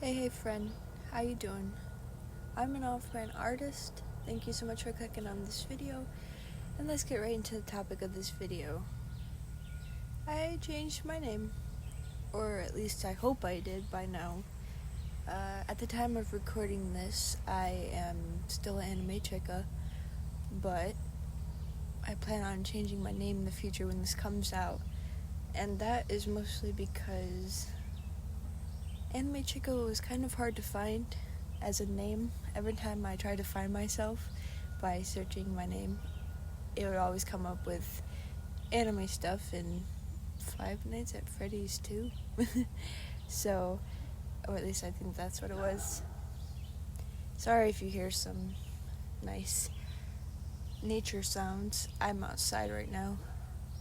Hey friend, how you doing? I'm an off-brand artist. Thank you so much for clicking on this video, and let's get right into the topic of this video. I changed my name, or at least I hope I did by now. At the time of recording this, I am still an animatrix, but I plan on changing my name in the future when this comes out, and that is mostly because animatrix was kind of hard to find as a name. Every time I try to find myself by searching my name, it would always come up with anime stuff and Five Nights at Freddy's too. So, or at least I think that's what it was. Sorry if you hear some nice nature sounds. I'm outside right now.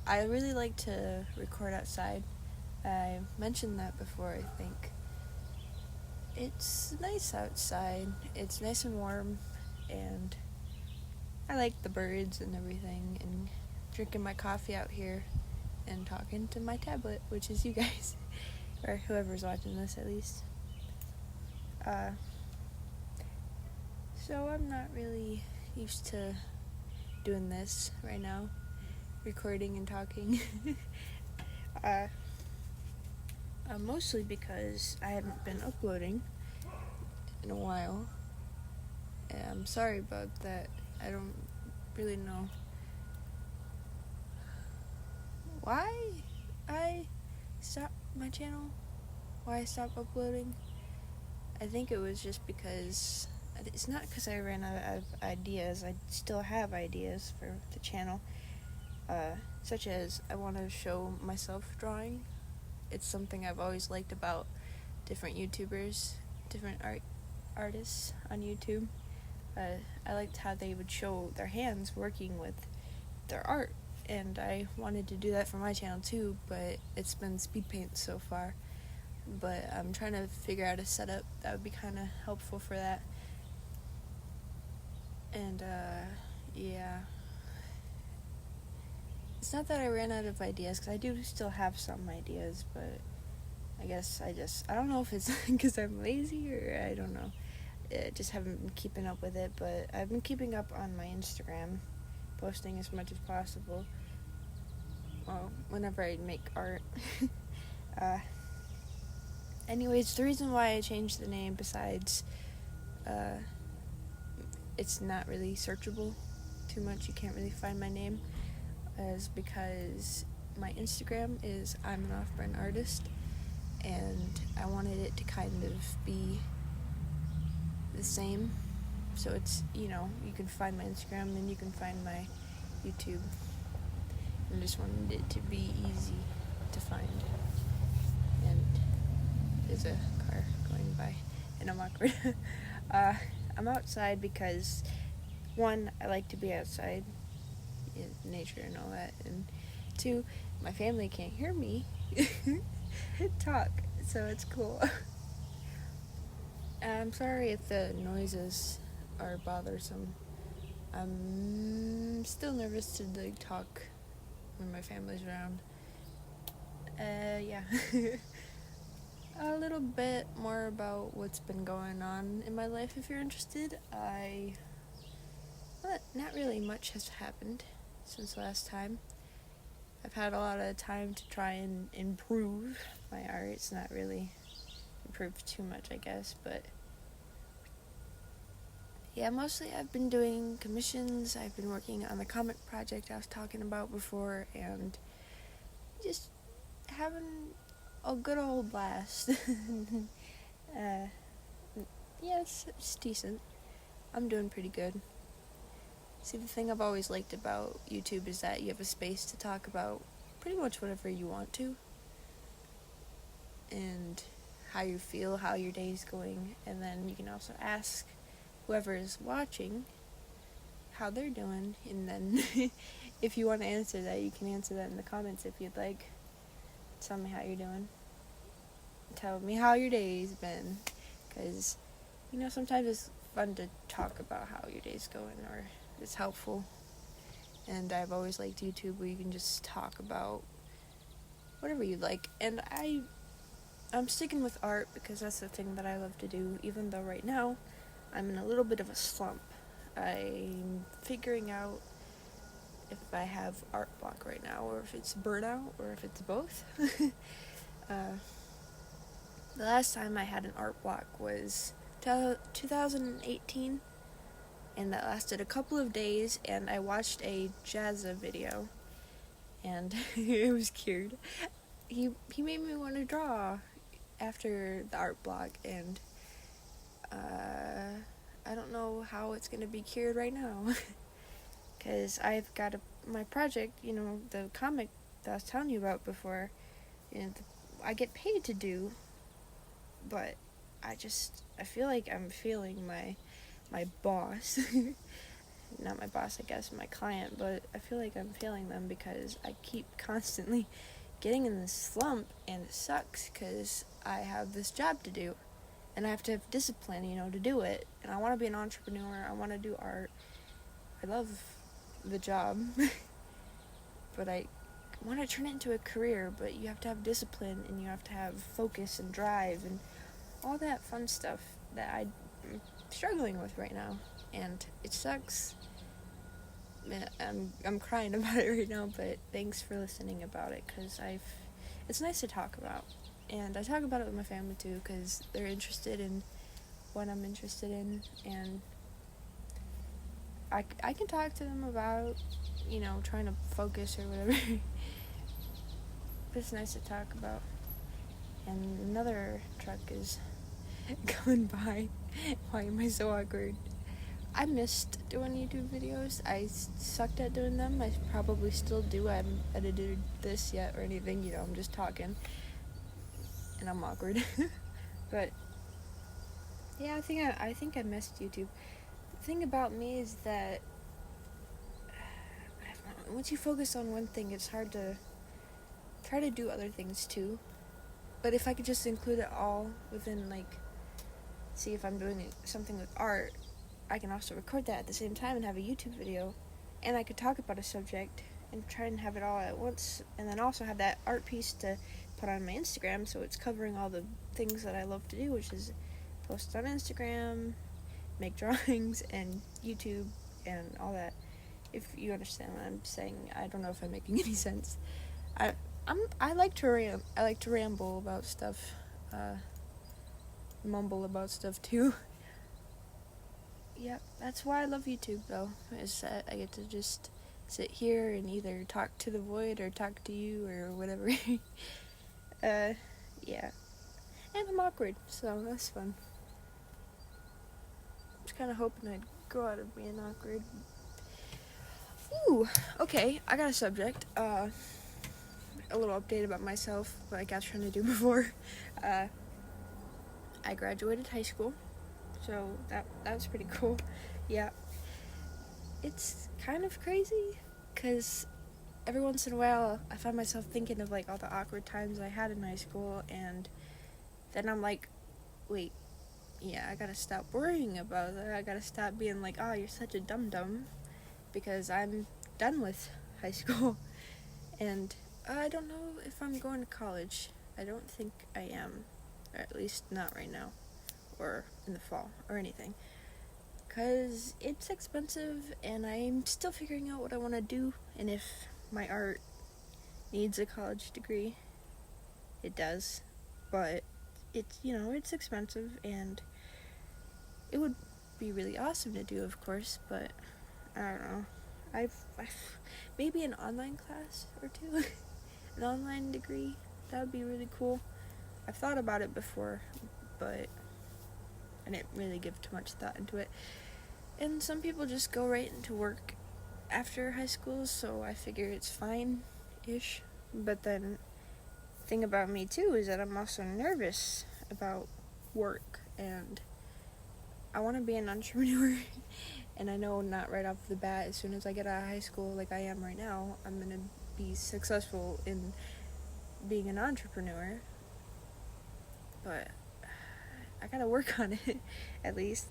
I really like to record outside. I mentioned that before, I think. It's nice outside. It's nice and warm, and I like the birds and everything, and drinking my coffee out here and talking to my tablet, which is you guys, or whoever's watching this at least. So I'm not really used to doing this right now, recording and talking. Mostly because I haven't been uploading in a while. I'm sorry about that. I don't really know why I stopped my channel, why I stopped uploading. I think it was just because, it's not because I ran out of ideas. I still have ideas for the channel, such as I want to show myself drawing. It's something I've always liked about different YouTubers, different artists on YouTube. I liked how they would show their hands working with their art, and I wanted to do that for my channel too, but it's been speed paint so far. But I'm trying to figure out a setup that would be kind of helpful for that. And yeah, it's not that I ran out of ideas, because I do still have some ideas, but I guess I don't know if it's because I'm lazy or I don't know. I just haven't been keeping up with it, but I've been keeping up on my Instagram, posting as much as possible. Well, whenever I make art. Anyways, the reason why I changed the name, besides it's not really searchable too much, you can't really find my name, is because my Instagram is I'm an off-brand artist, and I wanted it to kind of be the same. So it's, you can find my Instagram, then you can find my YouTube. I just wanted it to be easy to find. And there's a car going by, and I'm awkward. I'm outside because, one, I like to be outside in nature and all that, and two, my family can't hear me talk, so it's cool. I'm sorry if the noises are bothersome. I'm still nervous to talk when my family's around. Yeah. A little bit more about what's been going on in my life, if you're interested. Not really much has happened since last time. I've had a lot of time to try and improve my art. It's not really improved too much, I guess, but yeah, mostly I've been doing commissions. I've been working on the comic project I was talking about before, and just having a good old blast. Yeah, it's decent. I'm doing pretty good. See, the thing I've always liked about YouTube is that you have a space to talk about pretty much whatever you want to, and how you feel, how your day's going, and then you can also ask whoever is watching how they're doing, and then if you want to answer that, you can answer that in the comments if you'd like. Tell me how you're doing. Tell me how your day's been, because sometimes it's fun to talk about how your day's going, or it's helpful. And I've always liked YouTube, where you can just talk about whatever you like. And I I'm sticking with art because that's the thing that I love to do, even though right now I'm in a little bit of a slump. I'm figuring out if I have art block right now, or if it's burnout, or if it's both. uh, the last time I had an art block was 2018, and that lasted a couple of days, and I watched a Jazza video, and it was cured. He made me want to draw after the art block, and I don't know how it's going to be cured right now. Because I've got my project, the comic that I was telling you about before, I get paid to do, but I feel like I'm failing my boss. Not my boss, I guess, my client, but I feel like I'm failing them because I keep constantly getting in this slump, and it sucks because I have this job to do, and I have to have discipline, to do it, and I want to be an entrepreneur, I want to do art, I love the job, but I want to turn it into a career, but you have to have discipline, and you have to have focus and drive, and all that fun stuff that I'm struggling with right now, and it sucks. I'm crying about it right now, but thanks for listening about it, because it's nice to talk about, and I talk about it with my family too, because they're interested in what I'm interested in, and I can talk to them about, trying to focus or whatever. But it's nice to talk about. And another truck is going by. Why am I so awkward? I missed doing YouTube videos. I sucked at doing them. I probably still do. I haven't edited this yet or anything. I'm just talking. And I'm awkward. But yeah, I think I missed YouTube. The thing about me is that once you focus on one thing, it's hard to try to do other things too. But if I could just include it all within, see if I'm doing something with art, I can also record that at the same time and have a YouTube video, and I could talk about a subject and try and have it all at once, and then also have that art piece to put on my Instagram, so it's covering all the things that I love to do, which is post on Instagram, make drawings, and YouTube, and all that. If you understand what I'm saying, I don't know if I'm making any sense. I like to ramble about stuff, mumble about stuff too. Yeah, that's why I love YouTube though, is that I get to just sit here and either talk to the void or talk to you or whatever. Yeah. And I'm awkward, so that's fun. I was kind of hoping I'd grow out of being awkward. Ooh, okay, I got a subject. A little update about myself, like I was trying to do before. I graduated high school, so that was pretty cool. Yeah. It's kind of crazy, because every once in a while I find myself thinking of all the awkward times I had in high school, and then I'm like, wait, yeah, I gotta stop worrying about that. I gotta stop being like, oh, you're such a dum-dum, because I'm done with high school, and I don't know if I'm going to college. I don't think I am, or at least not right now, or in the fall, or anything. Because it's expensive, and I'm still figuring out what I want to do, and if my art needs a college degree. It does, but it's expensive, and it would be really awesome to do, of course, but I don't know. I've maybe an online class or two, an online degree, that would be really cool. I've thought about it before, but I didn't really give too much thought into it. And some people just go right into work after high school, so I figure it's fine-ish. But then, the thing about me too is that I'm also nervous about work, and I want to be an entrepreneur. And I know not right off the bat, as soon as I get out of high school like I am right now, I'm going to be successful in being an entrepreneur. But I gotta work on it, at least.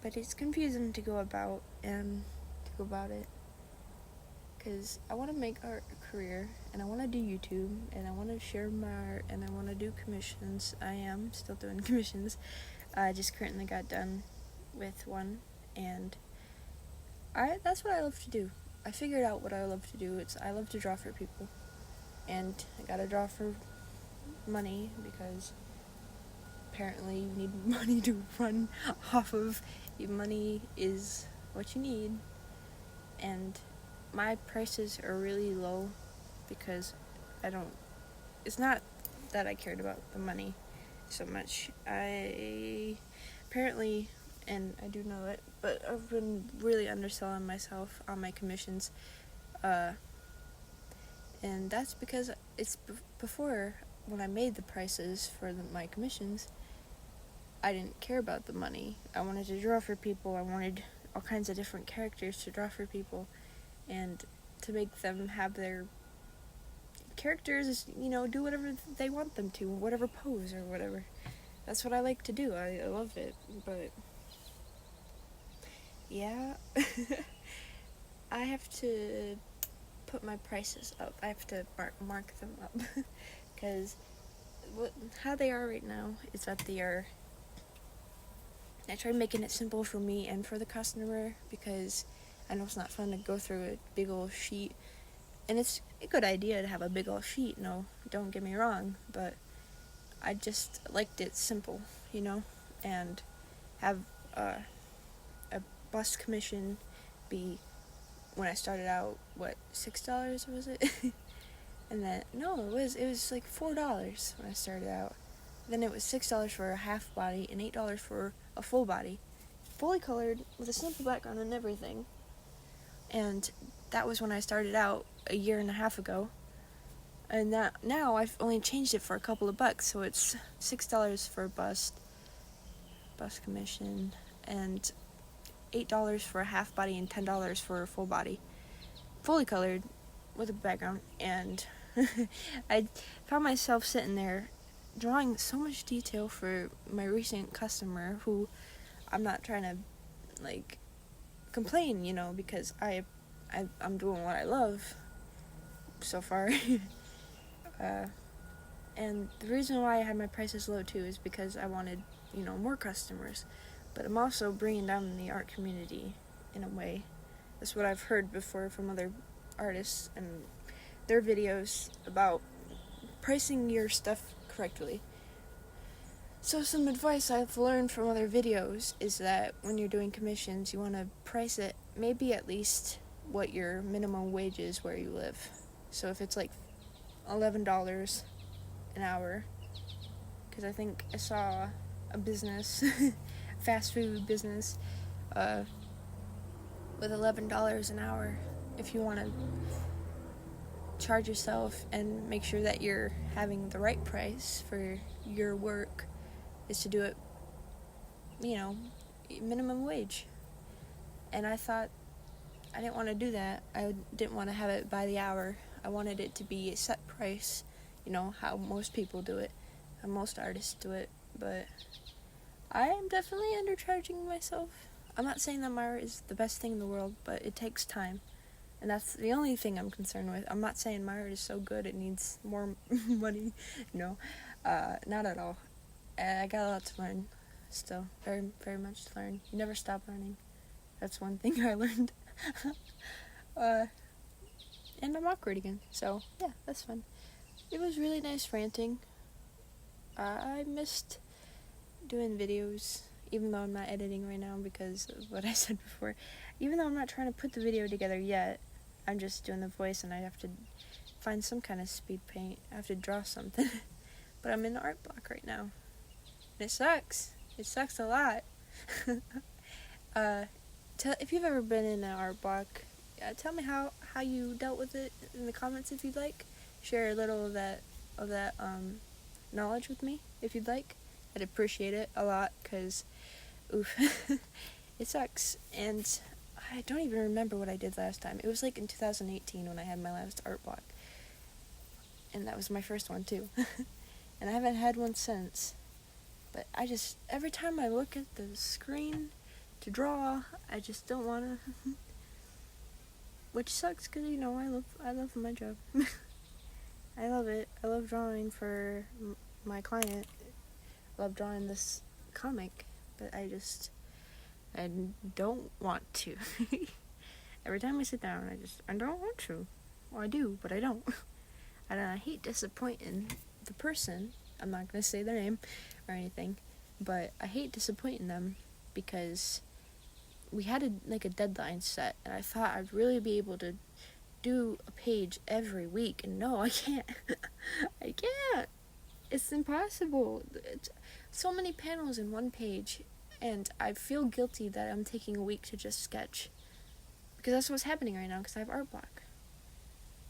But it's confusing to go about it, because I want to make art a career, and I want to do YouTube, and I want to share my art, and I want to do commissions. I am still doing commissions. I just currently got done with one, and that's what I love to do. I figured out what I love to do. I love to draw for people, and I gotta draw for money because apparently you need money to run off of. Money is what you need, and my prices are really low because it's not that I cared about the money so much. I apparently, and I do know it, but I've been really underselling myself on my commissions, and that's because it's before, when I made the prices for my commissions, I didn't care about the money. I wanted to draw for people. I wanted all kinds of different characters to draw for people, and to make them have their characters, do whatever they want them to, whatever pose or whatever. That's what I like to do. I love it, but yeah, I have to put my prices up. I have to mark them up because how they are right now is that they are. I tried making it simple for me and for the customer because I know it's not fun to go through a big old sheet, and it's a good idea to have a big old sheet. No, don't get me wrong, but I just liked it simple, and have a bus commission be, when I started out, what, $6 was it? And then no, it was like $4 when I started out. Then it was $6 for a half body and $8 for a full body, fully colored with a simple background and everything. And that was when I started out a year and a half ago. And now I've only changed it for a couple of bucks, so it's $6 for a bus commission, and $8 for a half body and $10 for a full body, fully colored with a background. And I found myself sitting there drawing so much detail for my recent customer, who I'm not trying to complain, because I'm doing what I love so far. And the reason why I had my prices low too is because I wanted, more customers, but I'm also bringing down the art community in a way. That's what I've heard before from other artists and their videos about pricing your stuff correctly. So some advice I've learned from other videos is that when you're doing commissions, you want to price it maybe at least what your minimum wage is where you live. So if it's like $11 an hour, because I think I saw a business, fast food business, with $11 an hour, if you want to charge yourself and make sure that you're having the right price for your work, is to do it, minimum wage. And I thought I didn't want to do that. I didn't want to have it by the hour. I wanted it to be a set price, how most people do it, how most artists do it. But I am definitely undercharging myself. I'm not saying that my art is the best thing in the world, but it takes time. And that's the only thing I'm concerned with. I'm not saying my art is so good it needs more money. No, not at all. I got a lot to learn still. Very, very much to learn. You never stop learning. That's one thing I learned. And I'm awkward again. So, yeah, that's fun. It was really nice ranting. I missed doing videos, even though I'm not editing right now because of what I said before. Even though I'm not trying to put the video together yet, I'm just doing the voice, and I have to find some kind of speed paint. I have to draw something. But I'm in the art block right now. And it sucks. It sucks a lot. If you've ever been in an art block, tell me how you dealt with it in the comments if you'd like. Share a little of that knowledge with me if you'd like. I'd appreciate it a lot, because it sucks. And I don't even remember what I did last time. It was like in 2018 when I had my last art block, and that was my first one too. And I haven't had one since. But every time I look at the screen to draw, I just don't want to which sucks because, you know, I love my job. I love it. I love drawing for my client. I love drawing this comic, but I don't want to. Every time I sit down, I don't want to. Well, I do, but I don't. And I hate disappointing the person. I'm not going to say their name or anything, but I hate disappointing them because we had a deadline set, and I thought I'd really be able to do a page every week, and no, I can't. I can't. It's impossible. It's so many panels in one page, and I feel guilty that I'm taking a week to just sketch, because that's what's happening right now, because I have art block,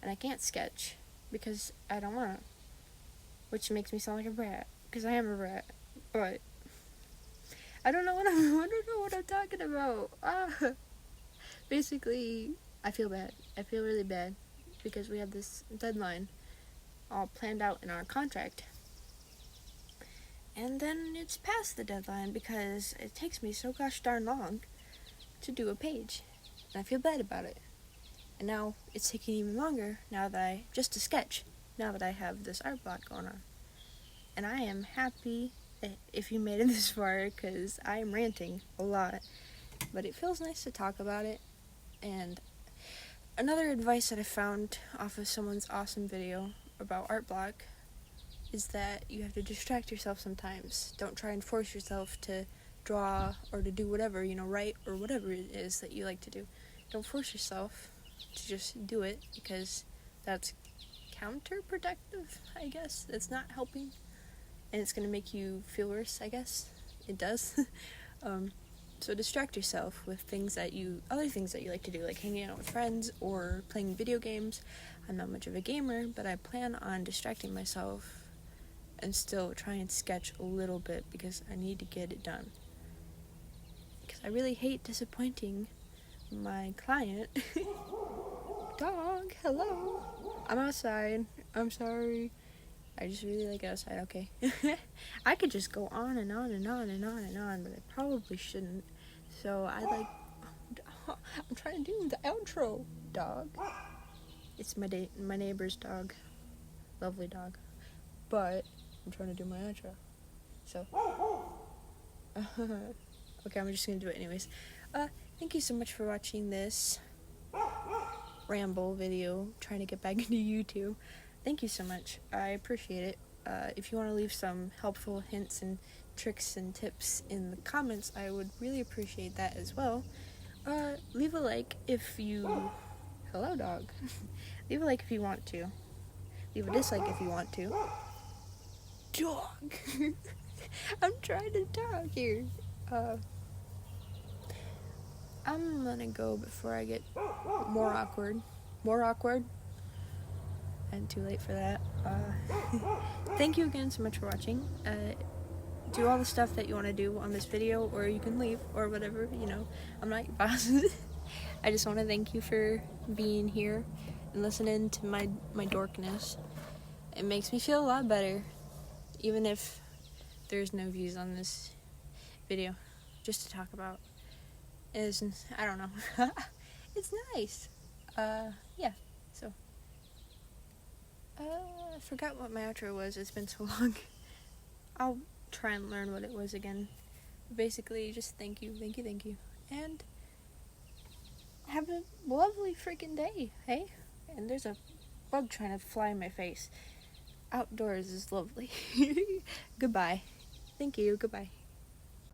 and I can't sketch because I don't want to, which makes me sound like a brat, because I am a brat, but I don't know what I'm talking about. Basically, I feel bad. I feel really bad because we have this deadline all planned out in our contract. And then it's past the deadline because it takes me so gosh darn long to do a page. And I feel bad about it. And now it's taking even longer just to sketch, now that I have this art block going on. And I am happy if you made it this far, because I am ranting a lot. But it feels nice to talk about it. And another advice that I found off of someone's awesome video about art block is that you have to distract yourself sometimes. Don't try and force yourself to draw or to do whatever, write or whatever it is that you like to do. Don't force yourself to just do it, because that's counterproductive, I guess. It's not helping, and it's going to make you feel worse, I guess. It does. So distract yourself with other things that you like to do, like hanging out with friends or playing video games. I'm not much of a gamer, but I plan on distracting myself and still try and sketch a little bit because I need to get it done. Because I really hate disappointing my client. Dog, hello. I'm outside. I'm sorry. I just really like it outside, okay? I could just go on and on and on and on and on, but I probably shouldn't. So I'm trying to do the outro, dog. It's my neighbor's dog. Lovely dog. But I'm trying to do my outro. So, okay, I'm just gonna do it anyways. Thank you so much for watching this ramble video, trying to get back into YouTube. Thank you so much. I appreciate it. If you want to leave some helpful hints and tricks and tips in the comments, I would really appreciate that as well. Leave a like if you... Hello, dog. Leave a like if you want to. Leave a dislike if you want to. Dog! I'm trying to talk here. I'm gonna go before I get more awkward. And too late for that. Thank you again so much for watching. Do all the stuff that you want to do on this video, or you can leave, or whatever, I'm not your boss. I just want to thank you for being here and listening to my dorkness. It makes me feel a lot better, even if there's no views on this video, just to talk about. I don't know. It's nice. Yeah, so. I forgot what my outro was. It's been so long. I'll try and learn what it was again. Basically, just thank you. And have a lovely freaking day, hey? And there's a bug trying to fly in my face. Outdoors is lovely. Goodbye. Thank you. Goodbye.